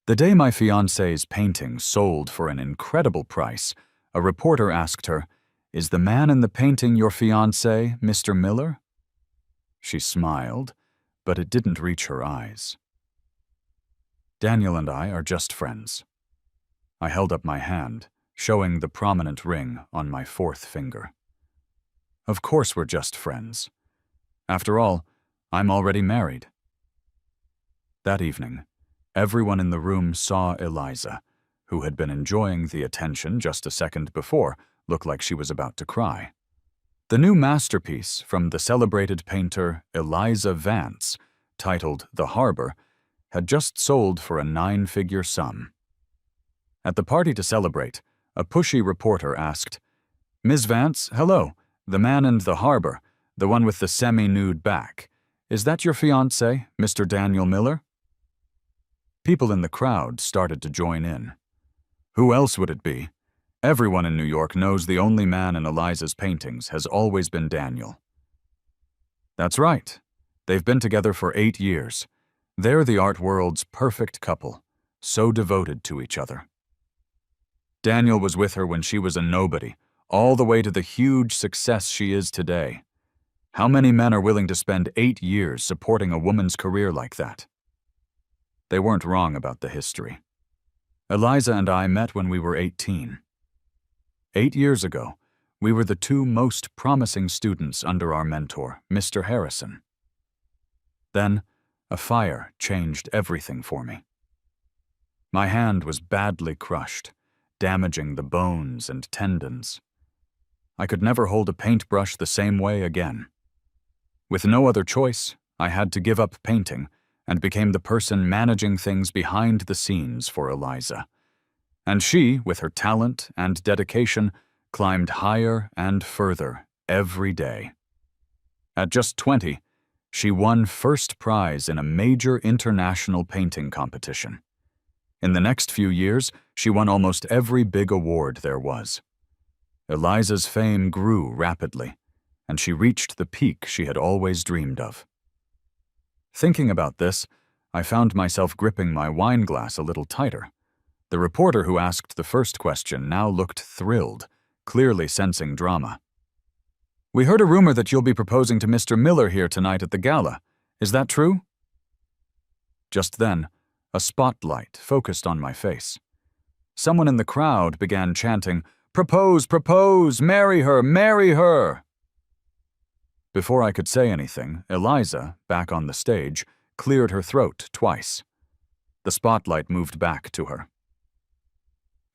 The day my fiancée's painting sold for an incredible price, a reporter asked her, "Is the man in the painting your fiancé, Mr. Miller?" She smiled, but it didn't reach her eyes. Daniel and I are just friends. I held up my hand, showing the prominent ring on my fourth finger. Of course we're just friends. After all, I'm already married. That evening, everyone in the room saw Eliza, who had been enjoying the attention just a second before, look like she was about to cry. The new masterpiece from the celebrated painter Eliza Vance, titled The Harbor, had just sold for a 9-figure sum. At the party to celebrate, a pushy reporter asked, "Ms. Vance, hello, the man in The Harbor, the one with the semi-nude back. Is that your fiancé, Mr. Daniel Miller?" People in the crowd started to join in. Who else would it be? Everyone in New York knows the only man in Eliza's paintings has always been Daniel. That's right. They've been together for 8 years. They're the art world's perfect couple, so devoted to each other. Daniel was with her when she was a nobody, all the way to the huge success she is today. How many men are willing to spend 8 years supporting a woman's career like that? They weren't wrong about the history. Eliza and I met when we were 18. 8 years ago, we were the 2 most promising students under our mentor, Mr. Harrison. Then, a fire changed everything for me. My hand was badly crushed, damaging the bones and tendons. I could never hold a paintbrush the same way again. With no other choice, I had to give up painting and became the person managing things behind the scenes for Eliza. And she, with her talent and dedication, climbed higher and further every day. At just 20, she won first prize in a major international painting competition. In the next few years, she won almost every big award there was. Eliza's fame grew rapidly, and she reached the peak she had always dreamed of. Thinking about this, I found myself gripping my wine glass a little tighter. The reporter who asked the first question now looked thrilled, clearly sensing drama. "We heard a rumor that you'll be proposing to Mr. Miller here tonight at the gala. Is that true?" Just then, a spotlight focused on my face. Someone in the crowd began chanting, "Propose, propose, marry her, marry her!" Before I could say anything, Eliza, back on the stage, cleared her throat twice. The spotlight moved back to her.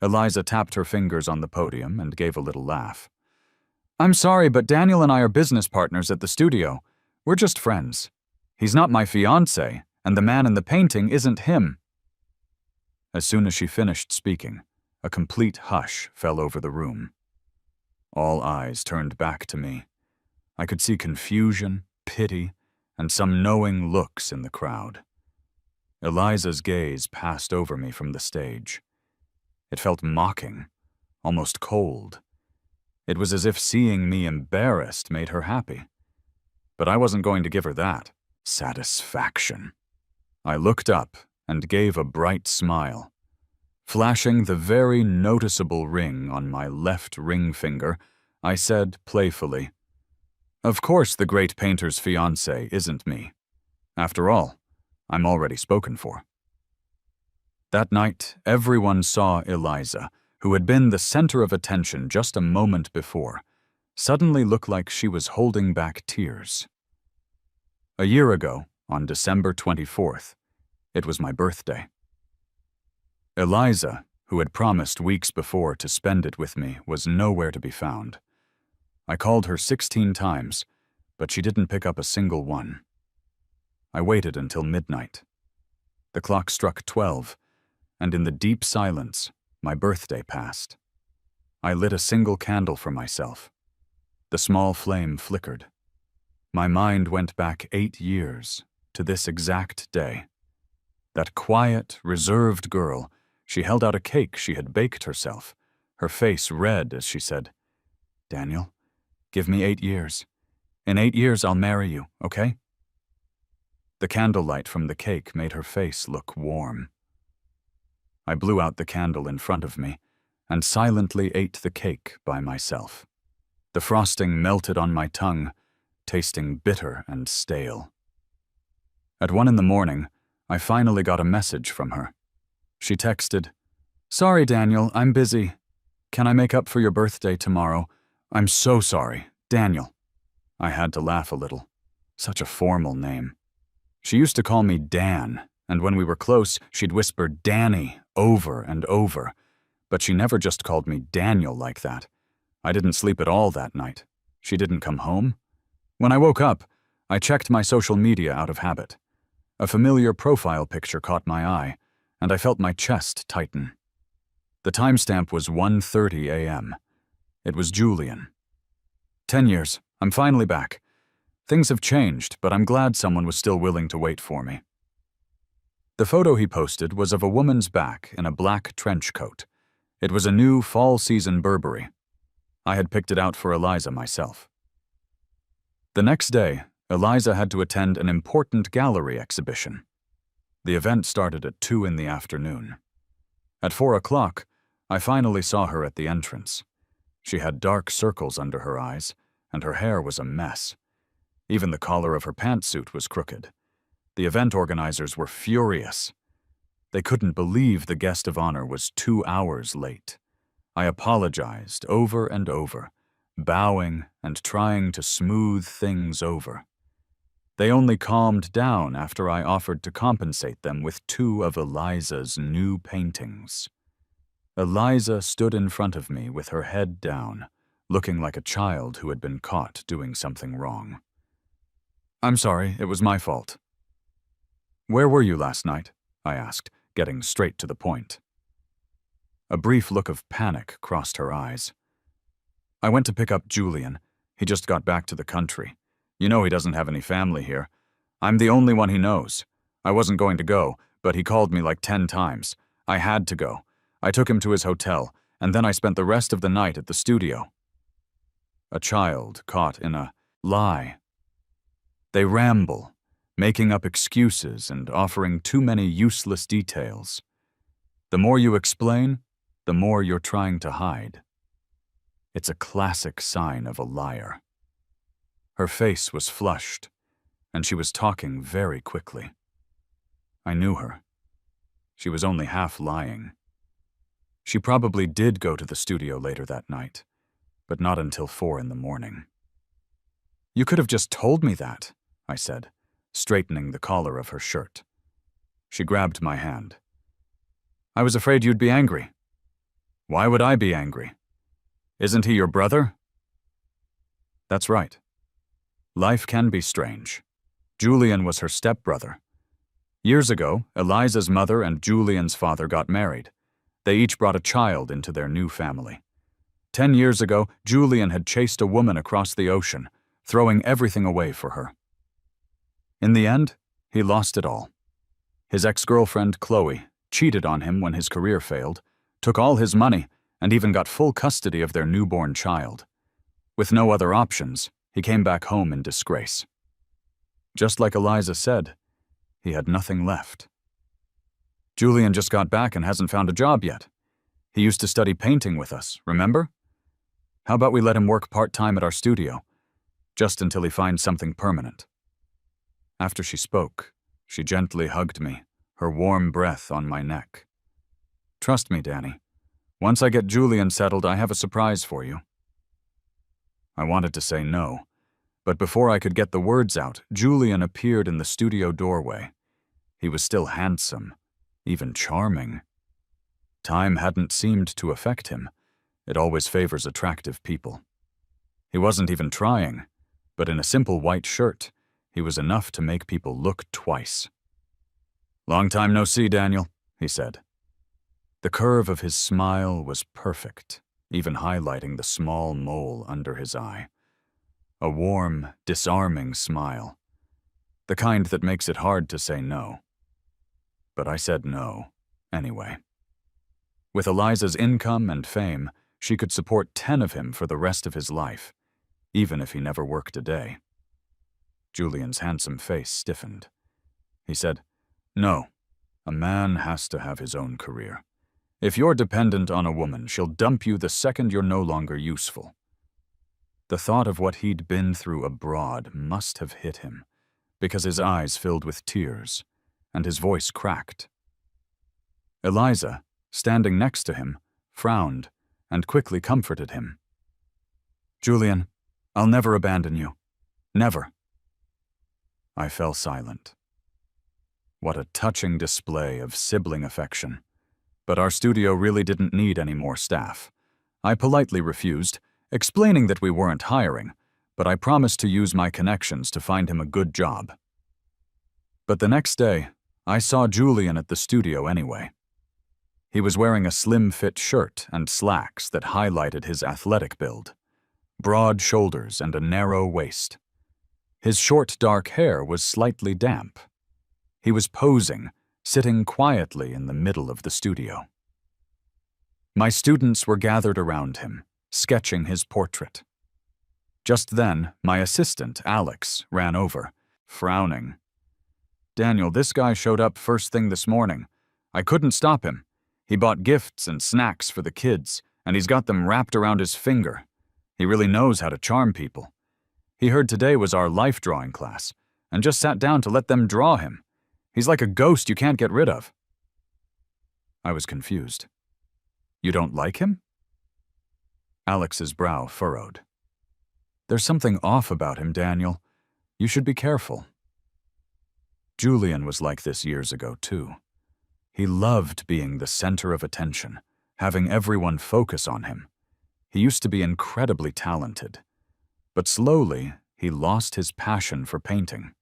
Eliza tapped her fingers on the podium and gave a little laugh. "I'm sorry, but Daniel and I are business partners at the studio. We're just friends. He's not my fiancé, and the man in the painting isn't him." As soon as she finished speaking, a complete hush fell over the room. All eyes turned back to me. I could see confusion, pity, and some knowing looks in the crowd. Eliza's gaze passed over me from the stage. It felt mocking, almost cold. It was as if seeing me embarrassed made her happy. But I wasn't going to give her that satisfaction. I looked up and gave a bright smile. Flashing the very noticeable ring on my left ring finger, I said playfully, "Of course the great painter's fiancé isn't me. After all, I'm already spoken for." That night, everyone saw Eliza, who had been the center of attention just a moment before, suddenly look like she was holding back tears. A year ago, on December 24th, it was my birthday. Eliza, who had promised weeks before to spend it with me, was nowhere to be found. I called her 16 times, but she didn't pick up a single one. I waited until midnight. The clock struck 12, and in the deep silence, my birthday passed. I lit a single candle for myself. The small flame flickered. My mind went back 8 years, to this exact day. That quiet, reserved girl, she held out a cake she had baked herself, her face red as she said, "Daniel, give me 8 years. In 8 years I'll marry you, okay?" The candlelight from the cake made her face look warm. I blew out the candle in front of me and silently ate the cake by myself. The frosting melted on my tongue, tasting bitter and stale. At 1 a.m, I finally got a message from her. She texted, "Sorry, Daniel, I'm busy. Can I make up for your birthday tomorrow? I'm so sorry, Daniel." I had to laugh a little. Such a formal name. She used to call me Dan, and when we were close, she'd whisper Danny over and over. But she never just called me Daniel like that. I didn't sleep at all that night. She didn't come home. When I woke up, I checked my social media out of habit. A familiar profile picture caught my eye, and I felt my chest tighten. The timestamp was 1:30 a.m. It was Julian. 10 years. I'm finally back. Things have changed, but I'm glad someone was still willing to wait for me. The photo he posted was of a woman's back in a black trench coat. It was a new fall-season Burberry. I had picked it out for Eliza myself. The next day, Eliza had to attend an important gallery exhibition. The event started at 2 p.m. At 4 o'clock, I finally saw her at the entrance. She had dark circles under her eyes, and her hair was a mess. Even the collar of her pantsuit was crooked. The event organizers were furious. They couldn't believe the guest of honor was 2 hours late. I apologized over and over, bowing and trying to smooth things over. They only calmed down after I offered to compensate them with 2 of Eliza's new paintings. Eliza stood in front of me with her head down, looking like a child who had been caught doing something wrong. "I'm sorry, it was my fault." "Where were you last night?" I asked, getting straight to the point. A brief look of panic crossed her eyes. "I went to pick up Julian. He just got back to the country. You know he doesn't have any family here. I'm the only one he knows. I wasn't going to go, but he called me like 10 times. I had to go. I took him to his hotel, and then I spent the rest of the night at the studio." A child caught in a lie. They ramble, making up excuses and offering too many useless details. The more you explain, the more you're trying to hide. It's a classic sign of a liar. Her face was flushed, and she was talking very quickly. I knew her. She was only half lying. She probably did go to the studio later that night, but not until 4 a.m. "You could have just told me that," I said, straightening the collar of her shirt. She grabbed my hand. "I was afraid you'd be angry." "Why would I be angry? Isn't he your brother?" "That's right. Life can be strange. Julian was her stepbrother. Years ago, Eliza's mother and Julian's father got married. They each brought a child into their new family. 10 years ago, Julian had chased a woman across the ocean, throwing everything away for her. In the end, he lost it all. His ex-girlfriend, Chloe, cheated on him when his career failed, took all his money, and even got full custody of their newborn child. With no other options, he came back home in disgrace. Just like Eliza said, he had nothing left. Julian just got back and hasn't found a job yet. He used to study painting with us, remember? How about we let him work part-time at our studio, just until he finds something permanent? After she spoke, she gently hugged me, her warm breath on my neck. "Trust me, Danny. Once I get Julian settled, I have a surprise for you." I wanted to say no, but before I could get the words out, Julian appeared in the studio doorway. He was still handsome, even charming. Time hadn't seemed to affect him. It always favors attractive people. He wasn't even trying, but in a simple white shirt, he was enough to make people look twice. "Long time no see, Daniel," he said. The curve of his smile was perfect, even highlighting the small mole under his eye. A warm, disarming smile. The kind that makes it hard to say no. But I said no, anyway. With Eliza's income and fame, she could support 10 of him for the rest of his life, even if he never worked a day. Julian's handsome face stiffened. He said, "No, a man has to have his own career. If you're dependent on a woman, she'll dump you the second you're no longer useful. The thought of what he'd been through abroad must have hit him, because his eyes filled with tears, and his voice cracked. Eliza, standing next to him, frowned and quickly comforted him. "Julian, I'll never abandon you. Never." I fell silent. What a touching display of sibling affection. But our studio really didn't need any more staff. I politely refused, explaining that we weren't hiring, but I promised to use my connections to find him a good job. But the next day, I saw Julian at the studio anyway. He was wearing a slim-fit shirt and slacks that highlighted his athletic build, broad shoulders and a narrow waist. His short, dark hair was slightly damp. He was posing, sitting quietly in the middle of the studio. My students were gathered around him, sketching his portrait. Just then, my assistant, Alex, ran over, frowning. "Daniel, this guy showed up first thing this morning. I couldn't stop him. He bought gifts and snacks for the kids, and he's got them wrapped around his finger. He really knows how to charm people. He heard today was our life drawing class, and just sat down to let them draw him. He's like a ghost you can't get rid of." I was confused. "You don't like him?" Alex's brow furrowed. "There's something off about him, Daniel. You should be careful." Julian was like this years ago, too. He loved being the center of attention, having everyone focus on him. He used to be incredibly talented. But slowly, he lost his passion for painting.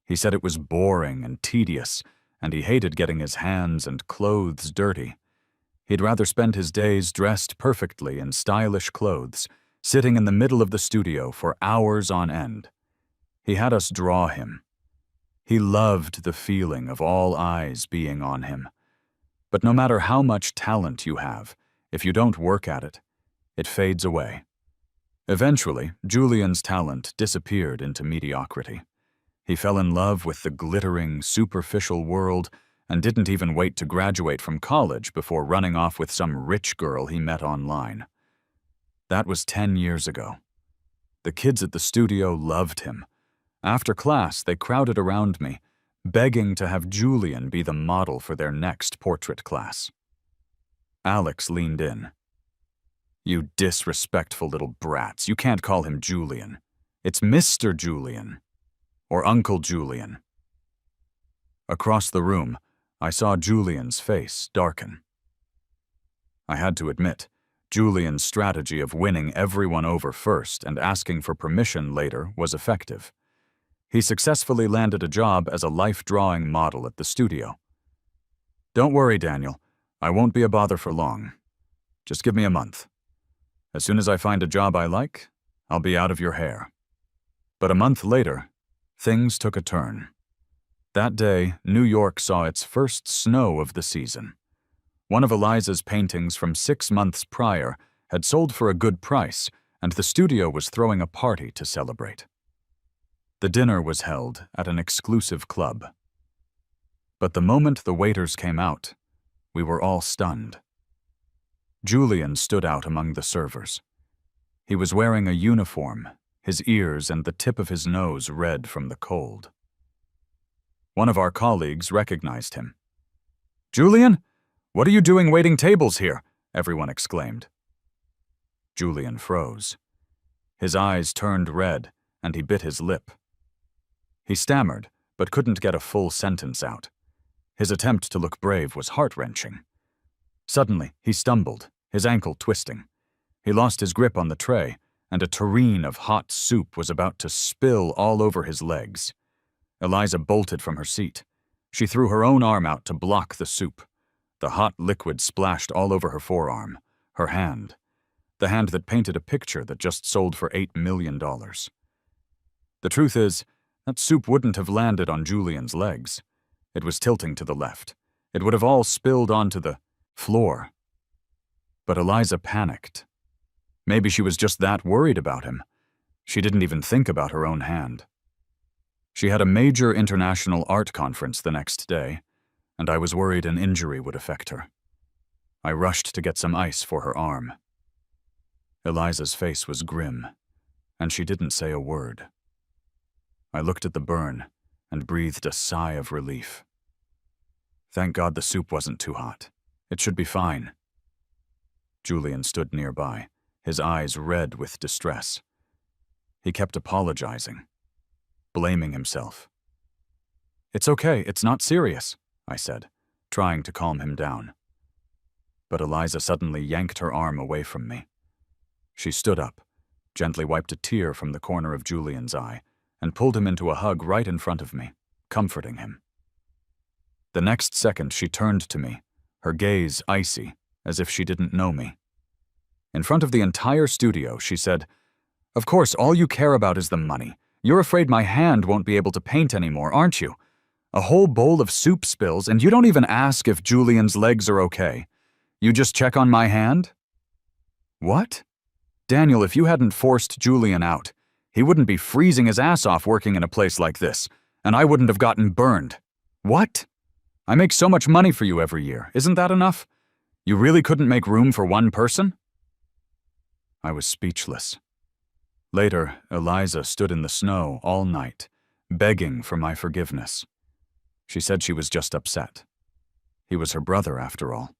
He said it was boring and tedious, and he hated getting his hands and clothes dirty. He'd rather spend his days dressed perfectly in stylish clothes, sitting in the middle of the studio for hours on end. He had us draw him. He loved the feeling of all eyes being on him. But no matter how much talent you have, if you don't work at it, it fades away. Eventually, Julian's talent disappeared into mediocrity. He fell in love with the glittering, superficial world and didn't even wait to graduate from college before running off with some rich girl he met online. That was 10 years ago. The kids at the studio loved him. After class, they crowded around me, begging to have Julian be the model for their next portrait class. Alex leaned in. "You disrespectful little brats, you can't call him Julian. It's Mr. Julian. Or Uncle Julian." Across the room, I saw Julian's face darken. I had to admit, Julian's strategy of winning everyone over first and asking for permission later was effective. He successfully landed a job as a life-drawing model at the studio. "Don't worry, Daniel. I won't be a bother for long. Just give me a month. As soon as I find a job I like, I'll be out of your hair." But a month later, things took a turn. That day, New York saw its first snow of the season. One of Eliza's paintings from 6 months prior had sold for a good price, and the studio was throwing a party to celebrate. The dinner was held at an exclusive club. But the moment the waiters came out, we were all stunned. Julian stood out among the servers. He was wearing a uniform, his ears and the tip of his nose red from the cold. One of our colleagues recognized him. "Julian, what are you doing waiting tables here?" everyone exclaimed. Julian froze. His eyes turned red, and he bit his lip. He stammered, but couldn't get a full sentence out. His attempt to look brave was heart-wrenching. Suddenly, he stumbled, his ankle twisting. He lost his grip on the tray, and a tureen of hot soup was about to spill all over his legs. Eliza bolted from her seat. She threw her own arm out to block the soup. The hot liquid splashed all over her forearm, her hand, the hand that painted a picture that just sold for $8 million. The truth is, that soup wouldn't have landed on Julian's legs. It was tilting to the left. It would have all spilled onto the floor. But Eliza panicked. Maybe she was just that worried about him. She didn't even think about her own hand. She had a major international art conference the next day, and I was worried an injury would affect her. I rushed to get some ice for her arm. Eliza's face was grim, and she didn't say a word. I looked at the burn and breathed a sigh of relief. Thank God the soup wasn't too hot. It should be fine. Julian stood nearby, his eyes red with distress. He kept apologizing, blaming himself. It's okay, it's not serious, I said, trying to calm him down. But Eliza suddenly yanked her arm away from me. She stood up, gently wiped a tear from the corner of Julian's eye, and pulled him into a hug right in front of me, comforting him. The next second she turned to me, her gaze icy, as if she didn't know me. In front of the entire studio, she said, "Of course, all you care about is the money. You're afraid my hand won't be able to paint anymore, aren't you? A whole bowl of soup spills, and you don't even ask if Julian's legs are okay. You just check on my hand?" What? Daniel, if you hadn't forced Julian out, he wouldn't be freezing his ass off working in a place like this, and I wouldn't have gotten burned. What? I make so much money for you every year. Isn't that enough? You really couldn't make room for one person? I was speechless. Later, Eliza stood in the snow all night, begging for my forgiveness. She said she was just upset. He was her brother, after all.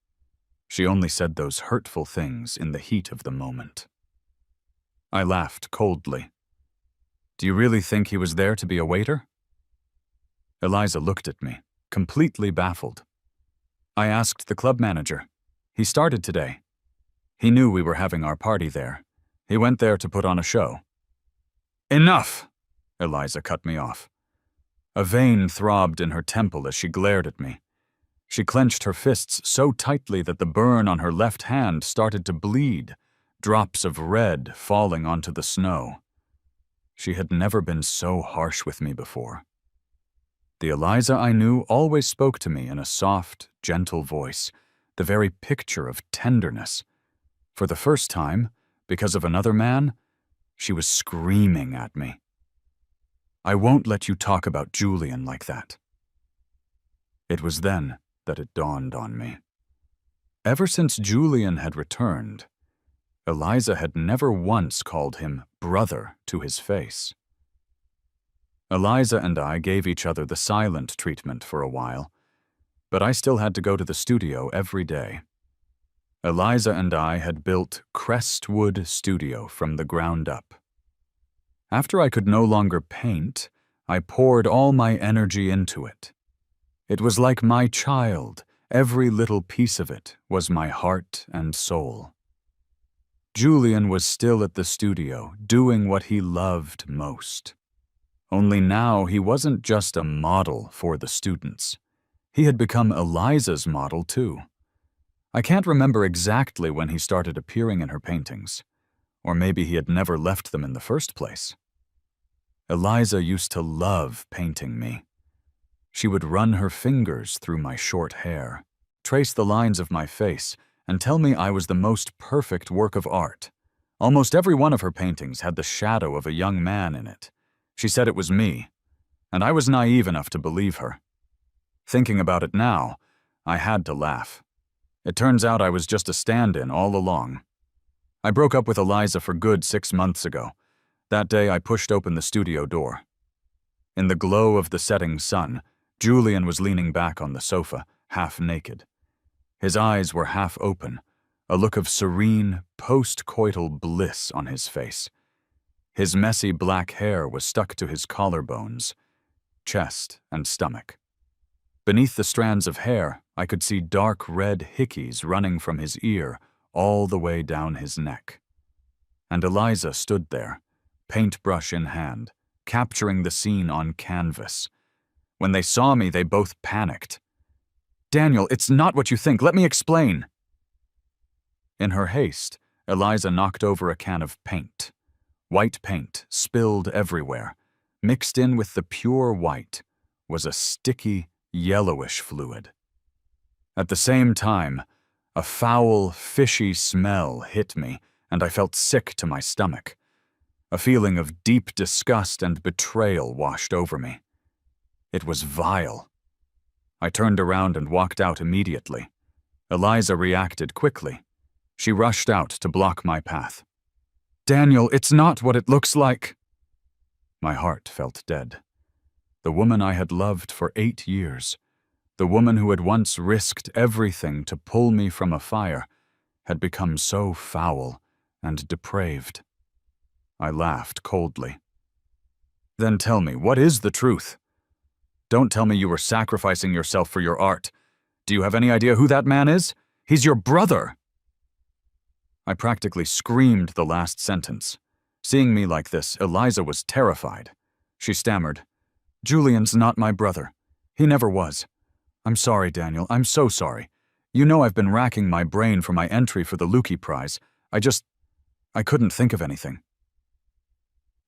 She only said those hurtful things in the heat of the moment. I laughed coldly. Do you really think he was there to be a waiter? Eliza looked at me, completely baffled. I asked the club manager. He started today. He knew we were having our party there. He went there to put on a show. Enough! Eliza cut me off. A vein throbbed in her temple as she glared at me. She clenched her fists so tightly that the burn on her left hand started to bleed, drops of red falling onto the snow. She had never been so harsh with me before. The Eliza I knew always spoke to me in a soft, gentle voice, the very picture of tenderness. For the first time, because of another man, she was screaming at me. I won't let you talk about Julian like that. It was then that it dawned on me. Ever since Julian had returned, Eliza had never once called him brother to his face. Eliza and I gave each other the silent treatment for a while, but I still had to go to the studio every day. Eliza and I had built Crestwood Studio from the ground up. After I could no longer paint, I poured all my energy into it. It was like my child. Every little piece of it was my heart and soul. Julian was still at the studio, doing what he loved most. Only now he wasn't just a model for the students. He had become Eliza's model, too. I can't remember exactly when he started appearing in her paintings, or maybe he had never left them in the first place. Eliza used to love painting me. She would run her fingers through my short hair, trace the lines of my face, and tell me I was the most perfect work of art. Almost every one of her paintings had the shadow of a young man in it. She said it was me, and I was naive enough to believe her. Thinking about it now, I had to laugh. It turns out I was just a stand-in all along. I broke up with Eliza for good 6 months ago. That day I pushed open the studio door. In the glow of the setting sun, Julian was leaning back on the sofa, half naked. His eyes were half open, a look of serene, post-coital bliss on his face. His messy black hair was stuck to his collarbones, chest, and stomach. Beneath the strands of hair, I could see dark red hickeys running from his ear all the way down his neck. And Eliza stood there, paintbrush in hand, capturing the scene on canvas. When they saw me, they both panicked. "Daniel, it's not what you think. Let me explain." In her haste, Eliza knocked over a can of paint. White paint, spilled everywhere. Mixed in with the pure white was a sticky, yellowish fluid. At the same time, a foul, fishy smell hit me, and I felt sick to my stomach. A feeling of deep disgust and betrayal washed over me. It was vile. I turned around and walked out immediately. Eliza reacted quickly. She rushed out to block my path. "Daniel, it's not what it looks like." My heart felt dead. The woman I had loved for 8 years, the woman who had once risked everything to pull me from a fire, had become so foul and depraved. I laughed coldly. "Then tell me, what is the truth? Don't tell me you were sacrificing yourself for your art. Do you have any idea who that man is? He's your brother!" I practically screamed the last sentence. Seeing me like this, Eliza was terrified. She stammered, "Julian's not my brother. He never was. I'm sorry, Daniel. I'm so sorry. You know I've been racking my brain for my entry for the Lukey Prize. I couldn't think of anything."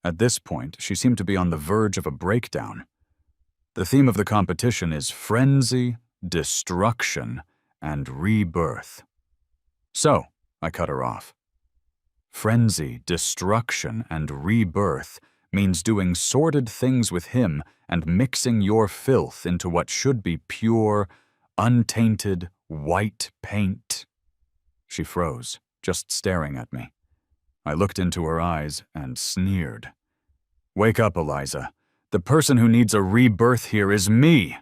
At this point, she seemed to be on the verge of a breakdown. The theme of the competition is frenzy, destruction, and rebirth. "So," I cut her off. "Frenzy, destruction, and rebirth means doing sordid things with him and mixing your filth into what should be pure, untainted, white paint." She froze, just staring at me. I looked into her eyes and sneered. "Wake up, Eliza. The person who needs a rebirth here is me."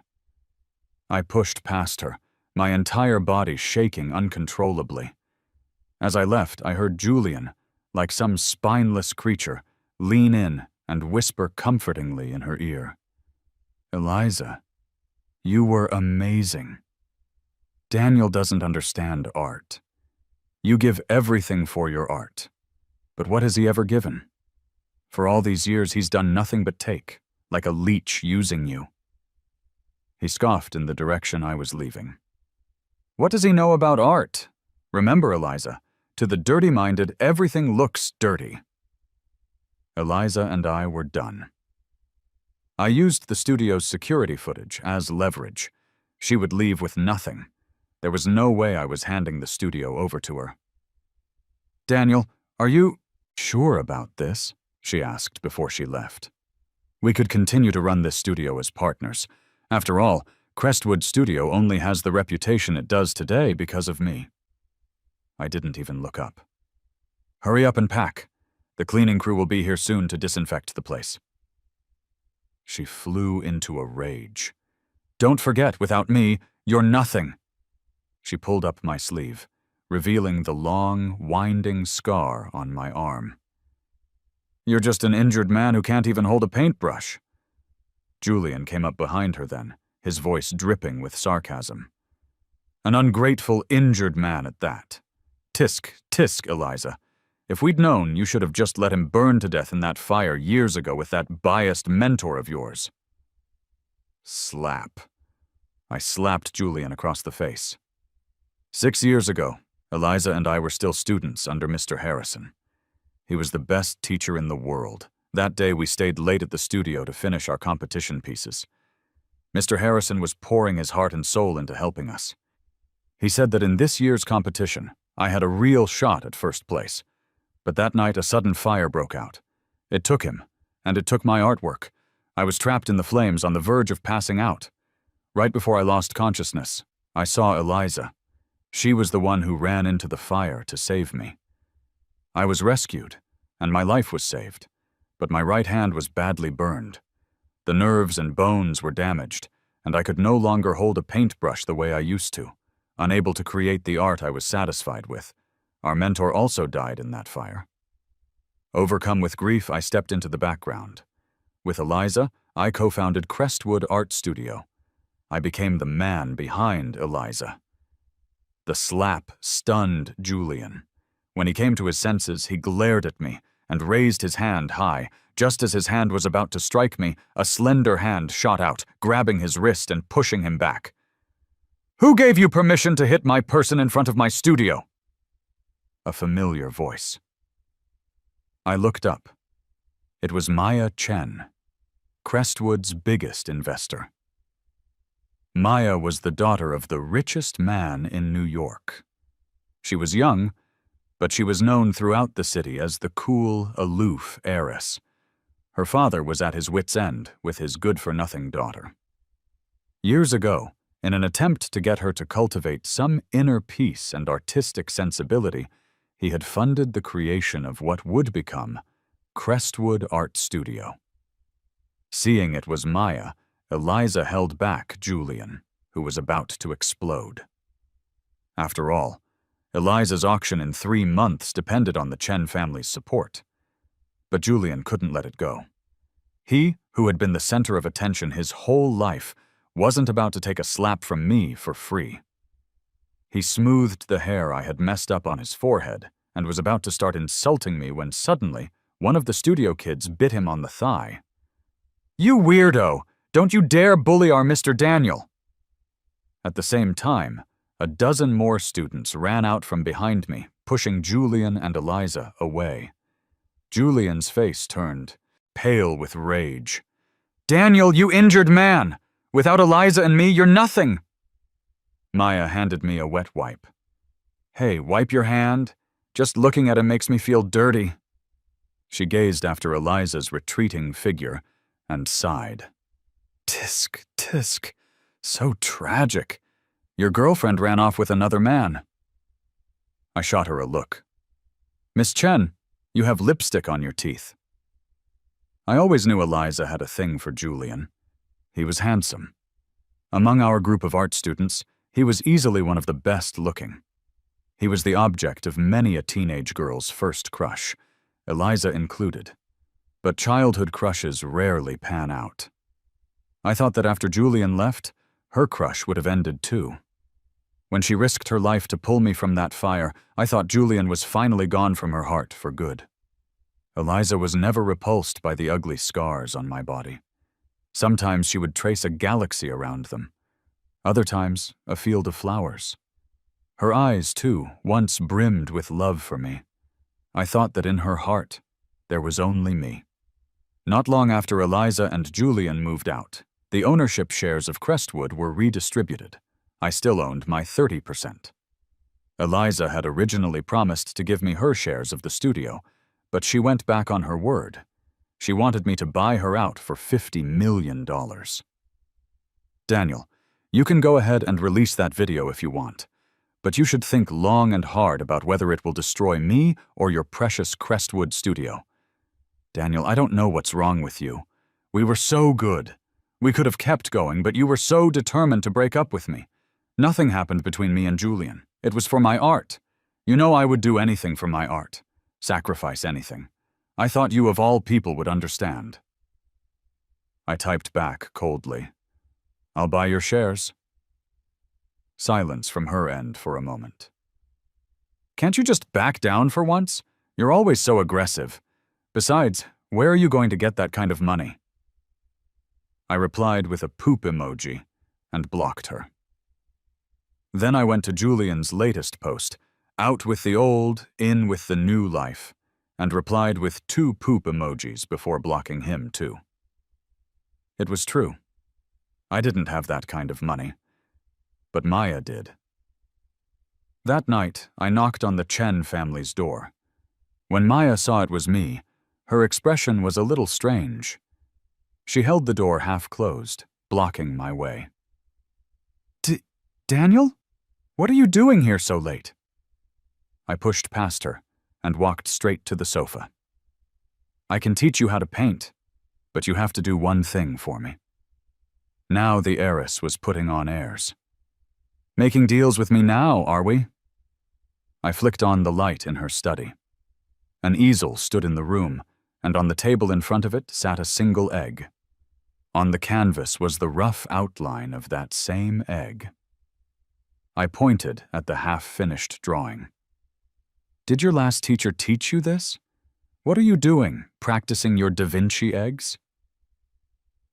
I pushed past her, my entire body shaking uncontrollably. As I left, I heard Julian, like some spineless creature, lean in and whisper comfortingly in her ear. "Eliza, you were amazing. Daniel doesn't understand art. You give everything for your art. But what has he ever given? For all these years, he's done nothing but take, like a leech using you." He scoffed in the direction I was leaving. "What does he know about art? Remember, Eliza, to the dirty-minded, everything looks dirty." Eliza and I were done. I used the studio's security footage as leverage. She would leave with nothing. There was no way I was handing the studio over to her. "Daniel, are you sure about this?" she asked before she left. "We could continue to run this studio as partners. After all, Crestwood Studio only has the reputation it does today because of me." I didn't even look up. "Hurry up and pack. The cleaning crew will be here soon to disinfect the place." She flew into a rage. "Don't forget, without me, you're nothing." She pulled up my sleeve, revealing the long, winding scar on my arm. "You're just an injured man who can't even hold a paintbrush." Julian came up behind her then, his voice dripping with sarcasm. "An ungrateful, injured man at that. Tisk, tisk, Eliza. If we'd known, you should have just let him burn to death in that fire years ago with that biased mentor of yours." Slap. I slapped Julian across the face. 6 years ago, Eliza and I were still students under Mr. Harrison. He was the best teacher in the world. That day we stayed late at the studio to finish our competition pieces. Mr. Harrison was pouring his heart and soul into helping us. He said that in this year's competition, I had a real shot at first place. But that night a sudden fire broke out. It took him, and it took my artwork. I was trapped in the flames on the verge of passing out. Right before I lost consciousness, I saw Eliza. She was the one who ran into the fire to save me. I was rescued, and my life was saved, but my right hand was badly burned. The nerves and bones were damaged, and I could no longer hold a paintbrush the way I used to, unable to create the art I was satisfied with. Our mentor also died in that fire. Overcome with grief, I stepped into the background. With Eliza, I co-founded Crestwood Art Studio. I became the man behind Eliza. The slap stunned Julian. When he came to his senses, he glared at me and raised his hand high. Just as his hand was about to strike me, a slender hand shot out, grabbing his wrist and pushing him back. "Who gave you permission to hit my person in front of my studio?" A familiar voice. I looked up. It was Maya Chen, Crestwood's biggest investor. Maya was the daughter of the richest man in New York. She was young, but she was known throughout the city as the cool, aloof heiress. Her father was at his wits' end with his good-for-nothing daughter. Years ago, In an attempt to get her to cultivate some inner peace and artistic sensibility, he had funded the creation of what would become Crestwood Art Studio. Seeing it was Maya, Eliza held back Julian, who was about to explode. After all, Eliza's auction in 3 months depended on the Chen family's support. But Julian couldn't let it go. He, who had been the center of attention his whole life, wasn't about to take a slap from me for free. He smoothed the hair I had messed up on his forehead and was about to start insulting me when suddenly one of the studio kids bit him on the thigh. "You weirdo! Don't you dare bully our Mr. Daniel!" At the same time, a dozen more students ran out from behind me, pushing Julian and Eliza away. Julian's face turned, pale with rage. "Daniel, you injured man! Without Eliza and me, you're nothing!" Maya handed me a wet wipe. "Hey, wipe your hand. Just looking at him makes me feel dirty." She gazed after Eliza's retreating figure and sighed. "Tisk, tisk. So tragic. Your girlfriend ran off with another man." I shot her a look. "Miss Chen, you have lipstick on your teeth." I always knew Eliza had a thing for Julian. He was handsome. Among our group of art students, he was easily one of the best looking. He was the object of many a teenage girl's first crush, Eliza included. But childhood crushes rarely pan out. I thought that after Julian left, her crush would have ended too. When she risked her life to pull me from that fire, I thought Julian was finally gone from her heart for good. Eliza was never repulsed by the ugly scars on my body. Sometimes she would trace a galaxy around them. Other times, a field of flowers. Her eyes, too, once brimmed with love for me. I thought that in her heart, there was only me. Not long after Eliza and Julian moved out, the ownership shares of Crestwood were redistributed. I still owned my 30%. Eliza had originally promised to give me her shares of the studio, but she went back on her word. She wanted me to buy her out for $50 million. "Daniel, you can go ahead and release that video if you want, but you should think long and hard about whether it will destroy me or your precious Crestwood studio. Daniel, I don't know what's wrong with you. We were so good. We could have kept going, but you were so determined to break up with me. Nothing happened between me and Julian. It was for my art. You know I would do anything for my art. Sacrifice anything. I thought you of all people would understand." I typed back coldly, "I'll buy your shares." Silence from her end for a moment. "Can't you just back down for once? You're always so aggressive. Besides, where are you going to get that kind of money?" I replied with a poop emoji and blocked her. Then I went to Julian's latest post, "Out with the old, in with the new life," and replied with 2 poop emojis before blocking him too. It was true. I didn't have that kind of money, but Maya did. That night, I knocked on the Chen family's door. When Maya saw it was me, her expression was a little strange. She held the door half-closed, blocking my way. "Daniel? What are you doing here so late?" I pushed past her and walked straight to the sofa. "I can teach you how to paint, but you have to do one thing for me." Now the heiress was putting on airs. "Making deals with me now, are we?" I flicked on the light in her study. An easel stood in the room, and on the table in front of it sat a single egg. On the canvas was the rough outline of that same egg. I pointed at the half-finished drawing. "Did your last teacher teach you this? What are you doing, practicing your Da Vinci eggs?"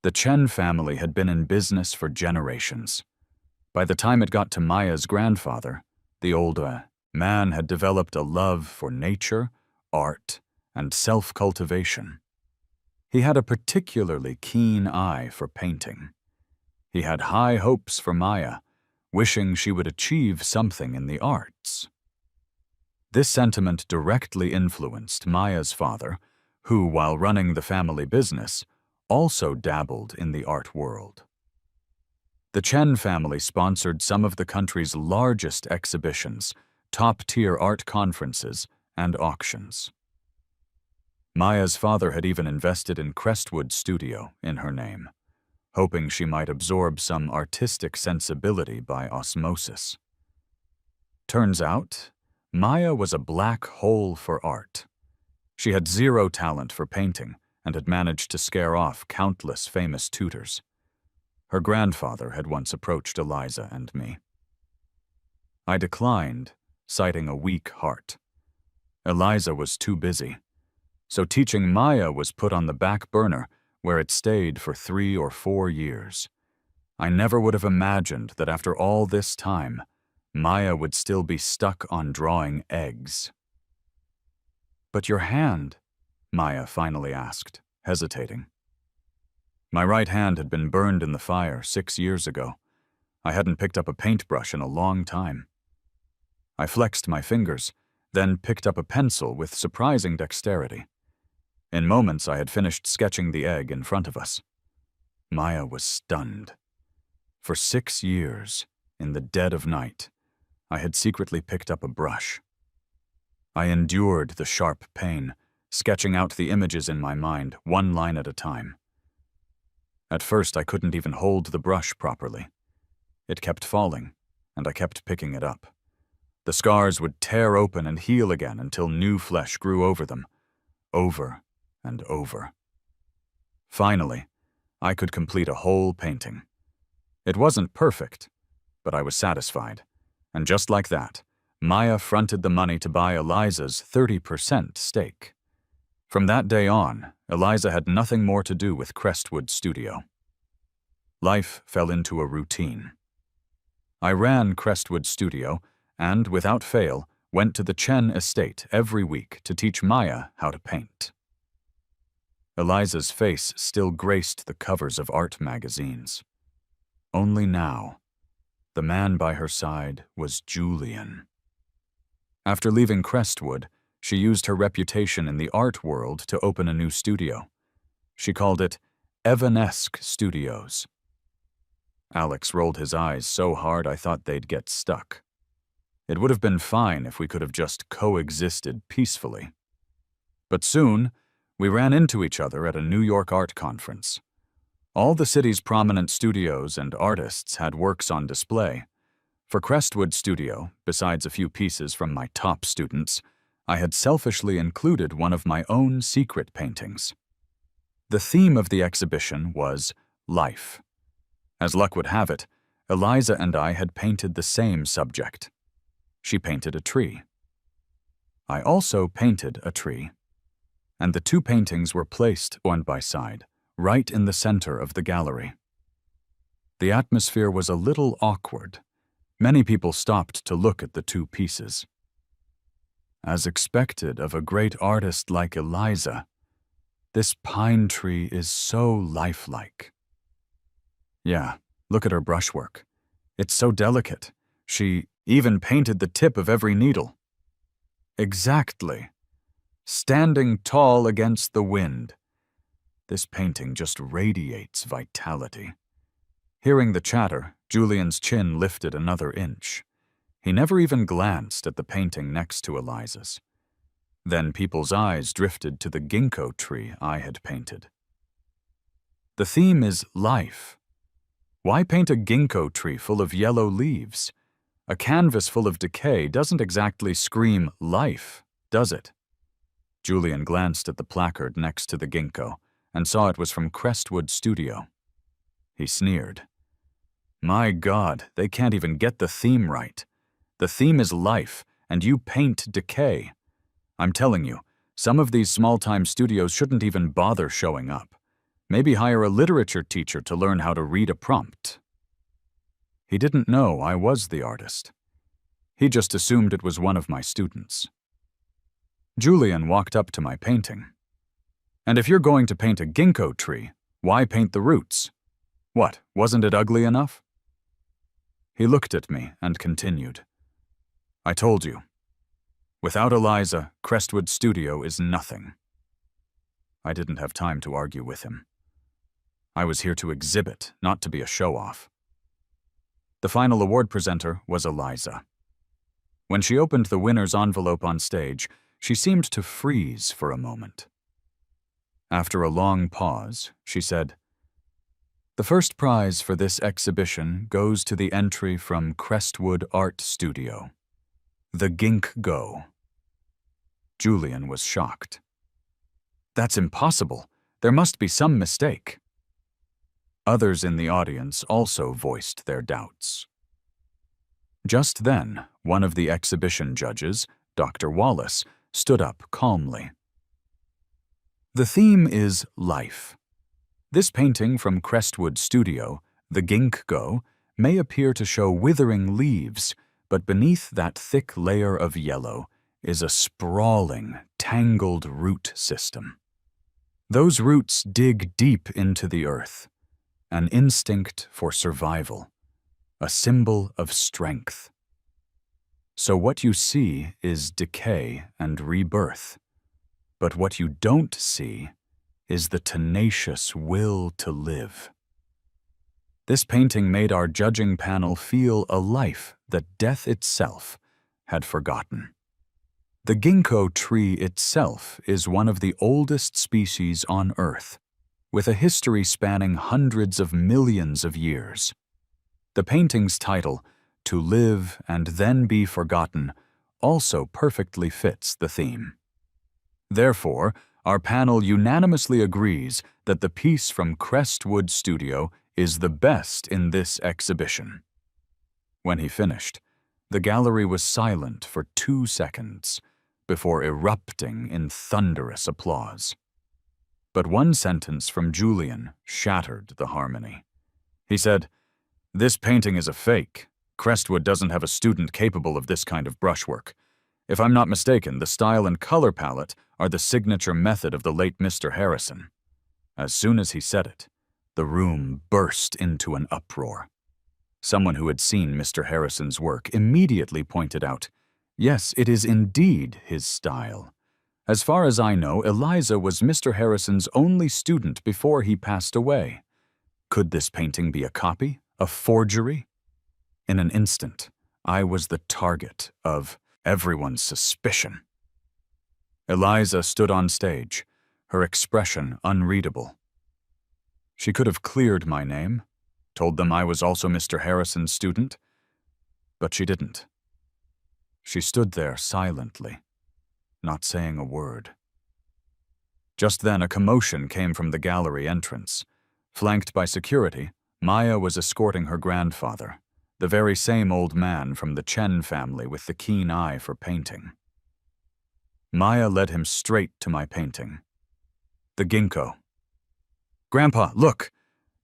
The Chen family had been in business for generations. By the time it got to Maya's grandfather, the older man had developed a love for nature, art, and self-cultivation. He had a particularly keen eye for painting. He had high hopes for Maya, wishing she would achieve something in the arts. This sentiment directly influenced Maya's father, who, while running the family business, also dabbled in the art world. The Chen family sponsored some of the country's largest exhibitions, top-tier art conferences, and auctions. Maya's father had even invested in Crestwood Studio in her name, hoping she might absorb some artistic sensibility by osmosis. Turns out, Maya was a black hole for art. She had zero talent for painting and had managed to scare off countless famous tutors. Her grandfather had once approached Eliza and me. I declined, citing a weak heart. Eliza was too busy, so teaching Maya was put on the back burner, where it stayed for 3 or 4 years. I never would have imagined that after all this time, Maya would still be stuck on drawing eggs. "But your hand?" Maya finally asked, hesitating. My right hand had been burned in the fire 6 years ago. I hadn't picked up a paintbrush in a long time. I flexed my fingers, then picked up a pencil with surprising dexterity. In moments, I had finished sketching the egg in front of us. Maya was stunned. For 6 years, in the dead of night, I had secretly picked up a brush. I endured the sharp pain, sketching out the images in my mind, one line at a time. At first, I couldn't even hold the brush properly. It kept falling, and I kept picking it up. The scars would tear open and heal again until new flesh grew over them, over and over. Finally, I could complete a whole painting. It wasn't perfect, but I was satisfied. And just like that, Maya fronted the money to buy Eliza's 30% stake. From that day on, Eliza had nothing more to do with Crestwood Studio. Life fell into a routine. I ran Crestwood Studio and, without fail, went to the Chen estate every week to teach Maya how to paint. Eliza's face still graced the covers of art magazines. Only now, the man by her side was Julian. After leaving Crestwood, she used her reputation in the art world to open a new studio. She called it Evanesque Studios. Alex rolled his eyes so hard I thought they'd get stuck. It would have been fine if we could have just coexisted peacefully. But soon, we ran into each other at a New York art conference. All the city's prominent studios and artists had works on display. For Crestwood Studio, besides a few pieces from my top students, I had selfishly included one of my own secret paintings. The theme of the exhibition was life. As luck would have it, Eliza and I had painted the same subject. She painted a tree. I also painted a tree. And the two paintings were placed side by side, right in the center of the gallery. The atmosphere was a little awkward. Many people stopped to look at the two pieces. As expected of a great artist like Eliza, this pine tree is so lifelike. Yeah, look at her brushwork. It's so delicate. She even painted the tip of every needle. Exactly. Standing tall against the wind. This painting just radiates vitality. Hearing the chatter, Julian's chin lifted another inch. He never even glanced at the painting next to Eliza's. Then people's eyes drifted to the ginkgo tree I had painted. The theme is life. Why paint a ginkgo tree full of yellow leaves? A canvas full of decay doesn't exactly scream life, does it? Julian glanced at the placard next to the ginkgo and saw it was from Crestwood Studio. He sneered. My God, they can't even get the theme right. The theme is life, and you paint decay. I'm telling you, some of these small-time studios shouldn't even bother showing up. Maybe hire a literature teacher to learn how to read a prompt. He didn't know I was the artist. He just assumed it was one of my students. Julian walked up to my painting. And if you're going to paint a ginkgo tree, why paint the roots? What, wasn't it ugly enough? He looked at me and continued. I told you. Without Eliza, Crestwood Studio is nothing. I didn't have time to argue with him. I was here to exhibit, not to be a show-off. The final award presenter was Eliza. When she opened the winner's envelope on stage, she seemed to freeze for a moment. After a long pause, she said, "The first prize for this exhibition goes to the entry from Crestwood Art Studio, the Ginkgo." Julian was shocked. "That's impossible. There must be some mistake." Others in the audience also voiced their doubts. Just then, one of the exhibition judges, Dr. Wallace, stood up calmly. "The theme is life. This painting from Crestwood Studio, the Ginkgo, may appear to show withering leaves, but beneath that thick layer of yellow is a sprawling, tangled root system. Those roots dig deep into the earth, an instinct for survival, a symbol of strength. So what you see is decay and rebirth, but what you don't see is the tenacious will to live. This painting made our judging panel feel a life that death itself had forgotten. The ginkgo tree itself is one of the oldest species on Earth, with a history spanning hundreds of millions of years. The painting's title, "To Live and Then Be Forgotten," also perfectly fits the theme. Therefore, our panel unanimously agrees that the piece from Crestwood Studio is the best in this exhibition. When he finished, the gallery was silent for 2 seconds before erupting in thunderous applause. But one sentence from Julian shattered the harmony. He said, "This painting is a fake. Crestwood doesn't have a student capable of this kind of brushwork. If I'm not mistaken, the style and color palette are the signature method of the late Mr. Harrison." As soon as he said it, the room burst into an uproar. Someone who had seen Mr. Harrison's work immediately pointed out, "Yes, it is indeed his style. As far as I know, Eliza was Mr. Harrison's only student before he passed away. Could this painting be a copy, a forgery?" In an instant, I was the target of everyone's suspicion. Eliza stood on stage, her expression unreadable. She could have cleared my name, told them I was also Mr. Harrison's student, but she didn't. She stood there silently, not saying a word. Just then a commotion came from the gallery entrance. Flanked by security, Maya was escorting her grandfather, the very same old man from the Chen family with the keen eye for painting. Maya led him straight to my painting, the ginkgo. "Grandpa, look!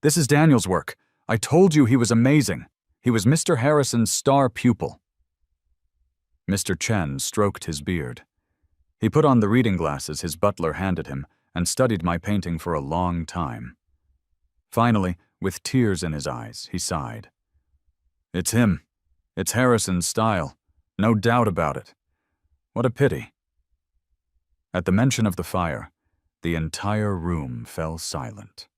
This is Daniel's work. I told you he was amazing. He was Mr. Harrison's star pupil." Mr. Chen stroked his beard. He put on the reading glasses his butler handed him and studied my painting for a long time. Finally, with tears in his eyes, he sighed. "It's him. It's Harrison's style. No doubt about it. What a pity." At the mention of the fire, the entire room fell silent.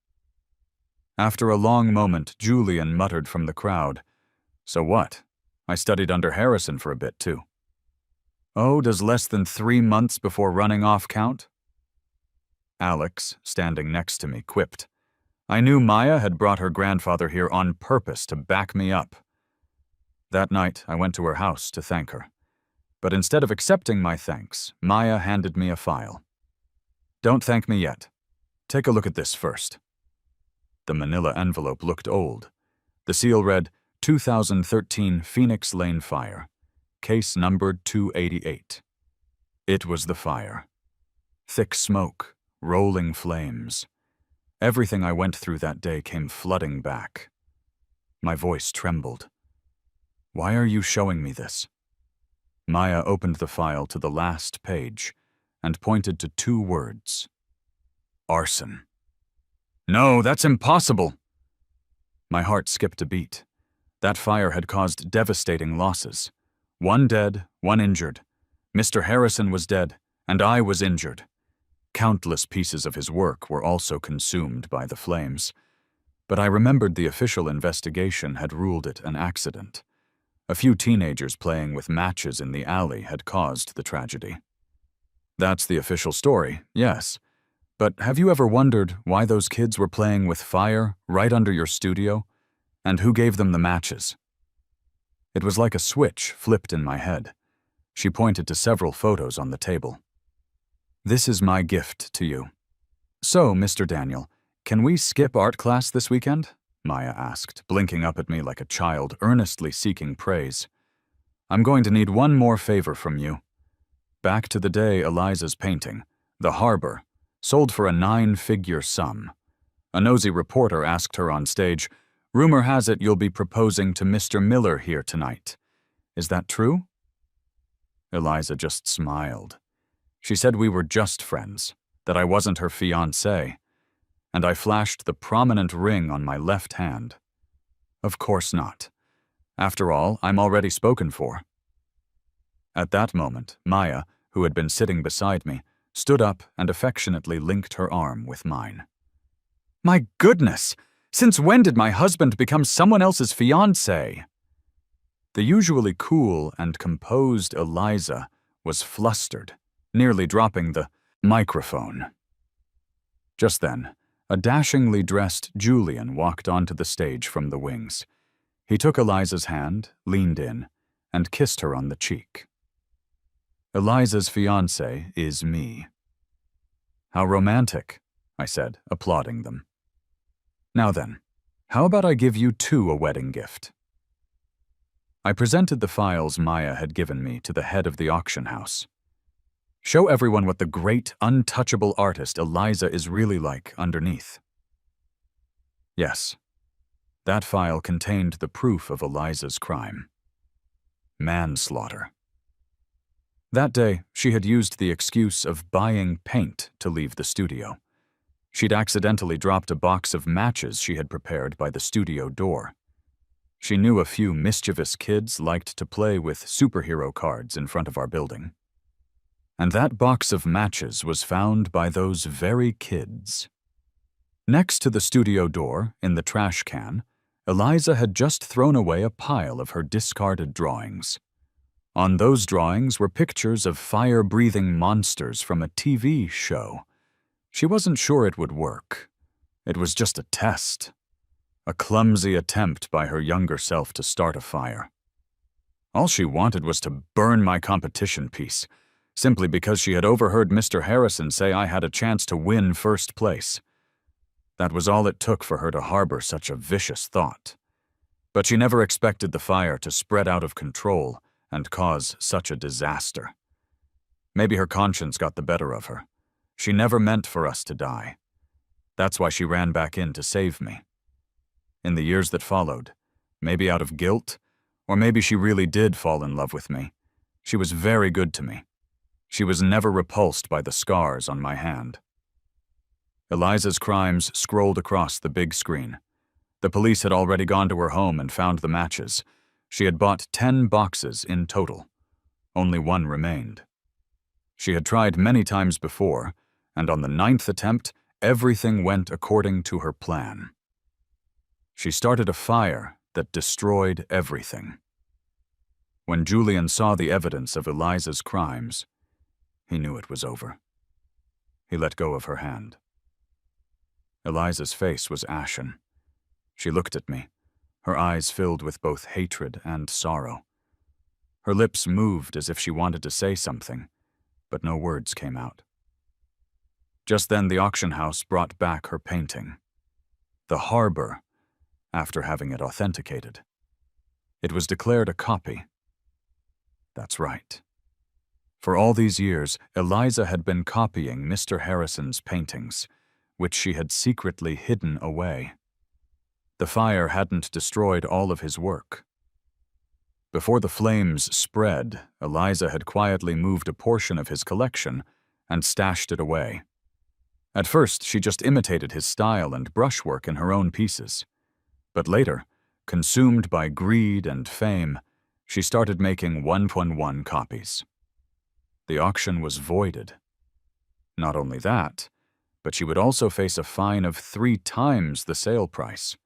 After a long moment, Julian muttered from the crowd, "So what? I studied under Harrison for a bit, too." "Oh, does less than 3 months before running off count?" Alex, standing next to me, quipped, "I knew Maya had brought her grandfather here on purpose to back me up." That night, I went to her house to thank her. But instead of accepting my thanks, Maya handed me a file. "Don't thank me yet. Take a look at this first." The manila envelope looked old. The seal read, 2013 Phoenix Lane Fire, case numbered 288. It was the fire. Thick smoke, rolling flames. Everything I went through that day came flooding back. My voice trembled. "Why are you showing me this?" Maya opened the file to the last page and pointed to 2 words. "Arson." "No, that's impossible." My heart skipped a beat. That fire had caused devastating losses. 1 dead, 1 injured. Mr. Harrison was dead, and I was injured. Countless pieces of his work were also consumed by the flames. but I remembered the official investigation had ruled it an accident. A few teenagers playing with matches in the alley had caused the tragedy. That's the official story, yes. But have you ever wondered why those kids were playing with fire right under your studio? And who gave them the matches? It was like a switch flipped in my head. She pointed to several photos on the table. This is my gift to you. So, Mr. Daniel, can we skip art class this weekend? Maya asked, blinking up at me like a child earnestly seeking praise. I'm going to need one more favor from you. Back to the day Eliza's painting, The Harbor, sold for a 9-figure sum. A nosy reporter asked her on stage, "Rumor has it you'll be proposing to Mr. Miller here tonight. Is that true?" Eliza just smiled. She said we were just friends, that I wasn't her fiancé, and I flashed the prominent ring on my left hand. Of course not. After all, I'm already spoken for. At that moment, Maya, who had been sitting beside me, stood up and affectionately linked her arm with mine. My goodness! Since when did my husband become someone else's fiancé? The usually cool and composed Eliza was flustered, nearly dropping the microphone. Just then, a dashingly dressed Julian walked onto the stage from the wings. He took Eliza's hand, leaned in, and kissed her on the cheek. Eliza's fiancé is me. How romantic, I said, applauding them. Now then, how about I give you two a wedding gift? I presented the files Maya had given me to the head of the auction house. Show everyone what the great, untouchable artist Eliza is really like underneath. Yes, that file contained the proof of Eliza's crime. Manslaughter. That day, she had used the excuse of buying paint to leave the studio. She'd accidentally dropped a box of matches she had prepared by the studio door. She knew a few mischievous kids liked to play with superhero cards in front of our building. And that box of matches was found by those very kids. Next to the studio door, in the trash can, Eliza had just thrown away a pile of her discarded drawings. On those drawings were pictures of fire-breathing monsters from a TV show. She wasn't sure it would work. It was just a test. A clumsy attempt by her younger self to start a fire. All she wanted was to burn my competition piece, simply because she had overheard Mr. Harrison say I had a chance to win first place. That was all it took for her to harbor such a vicious thought. But she never expected the fire to spread out of control and cause such a disaster. Maybe her conscience got the better of her. She never meant for us to die. That's why she ran back in to save me. In the years that followed, maybe out of guilt, or maybe she really did fall in love with me, she was very good to me. She was never repulsed by the scars on my hand. Eliza's crimes scrolled across the big screen. The police had already gone to her home and found the matches. She had bought 10 boxes in total. Only one remained. She had tried many times before, and on the 9th attempt, everything went according to her plan. She started a fire that destroyed everything. When Julian saw the evidence of Eliza's crimes, he knew it was over. He let go of her hand. Eliza's face was ashen. She looked at me, her eyes filled with both hatred and sorrow. Her lips moved as if she wanted to say something, but no words came out. Just then the auction house brought back her painting. The Harbor, after having it authenticated. It was declared a copy. That's right. For all these years, Eliza had been copying Mr. Harrison's paintings, which she had secretly hidden away. The fire hadn't destroyed all of his work. Before the flames spread, Eliza had quietly moved a portion of his collection and stashed it away. At first, she just imitated his style and brushwork in her own pieces. But later, consumed by greed and fame, she started making 1-1 copies. The auction was voided. Not only that, but she would also face a fine of 3 times the sale price.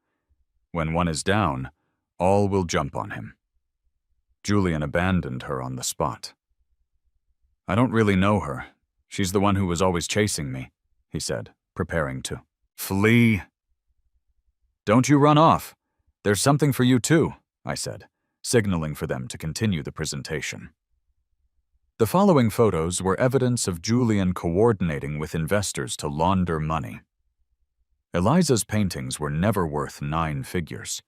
when one is down, all will jump on him. Julian abandoned her on the spot. I don't really know her. She's the one who was always chasing me, he said, preparing to flee. Don't you run off. There's something for you too, I said, signaling for them to continue the presentation. The following photos were evidence of Julian coordinating with investors to launder money. Eliza's paintings were never worth 9 figures.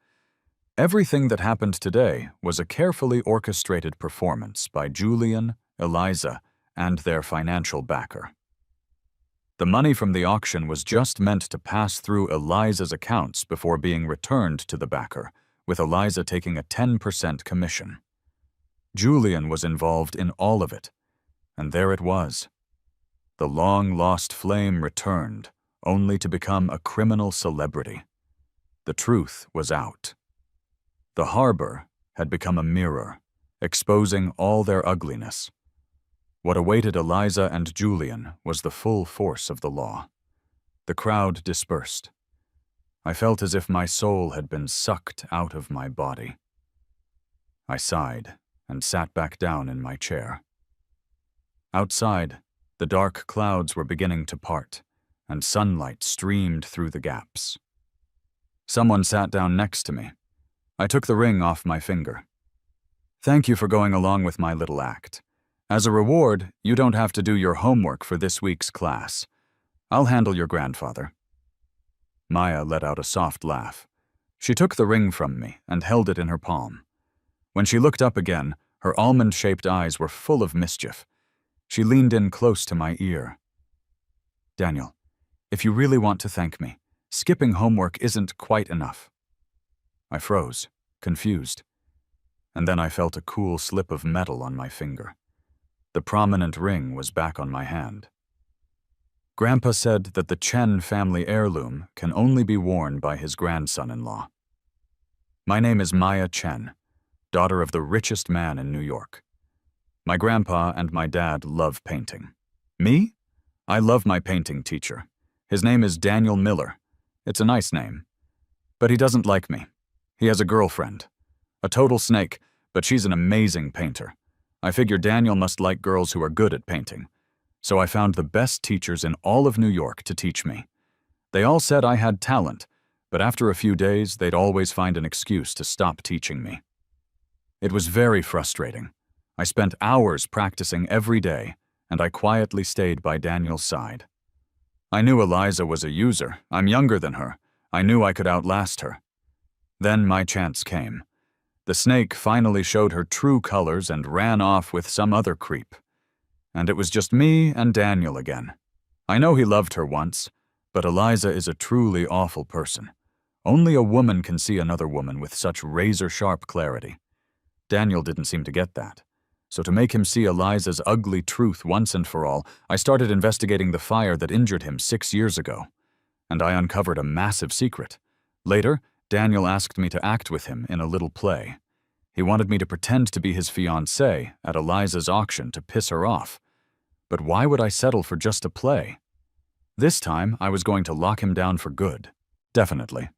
Everything that happened today was a carefully orchestrated performance by Julian, Eliza, and their financial backer. The money from the auction was just meant to pass through Eliza's accounts before being returned to the backer, with Eliza taking a 10% commission. Julian was involved in all of it, and there it was. The long-lost flame returned, only to become a criminal celebrity. The truth was out. The harbor had become a mirror, exposing all their ugliness. What awaited Eliza and Julian was the full force of the law. The crowd dispersed. I felt as if my soul had been sucked out of my body. I sighed and sat back down in my chair. Outside, the dark clouds were beginning to part, and sunlight streamed through the gaps. Someone sat down next to me. I took the ring off my finger. Thank you for going along with my little act. As a reward, you don't have to do your homework for this week's class. I'll handle your grandfather. Maya let out a soft laugh. She took the ring from me and held it in her palm. When she looked up again, her almond-shaped eyes were full of mischief. She leaned in close to my ear. Daniel, if you really want to thank me, skipping homework isn't quite enough. I froze, confused. And then I felt a cool slip of metal on my finger. The prominent ring was back on my hand. Grandpa said that the Chen family heirloom can only be worn by his grandson-in-law. My name is Maya Chen, daughter of the richest man in New York. My grandpa and my dad love painting. Me? I love my painting teacher. His name is Daniel Miller. It's a nice name. But he doesn't like me. He has a girlfriend. A total snake, but she's an amazing painter. I figure Daniel must like girls who are good at painting. So I found the best teachers in all of New York to teach me. They all said I had talent, but after a few days, they'd always find an excuse to stop teaching me. It was very frustrating. I spent hours practicing every day, and I quietly stayed by Daniel's side. I knew Eliza was a user. I'm younger than her. I knew I could outlast her. Then my chance came. The snake finally showed her true colors and ran off with some other creep. And it was just me and Daniel again. I know he loved her once, but Eliza is a truly awful person. Only a woman can see another woman with such razor-sharp clarity. Daniel didn't seem to get that. So to make him see Eliza's ugly truth once and for all, I started investigating the fire that injured him 6 years ago. And I uncovered a massive secret. Later, Daniel asked me to act with him in a little play. He wanted me to pretend to be his fiancée at Eliza's auction to piss her off. But why would I settle for just a play? This time, I was going to lock him down for good. Definitely.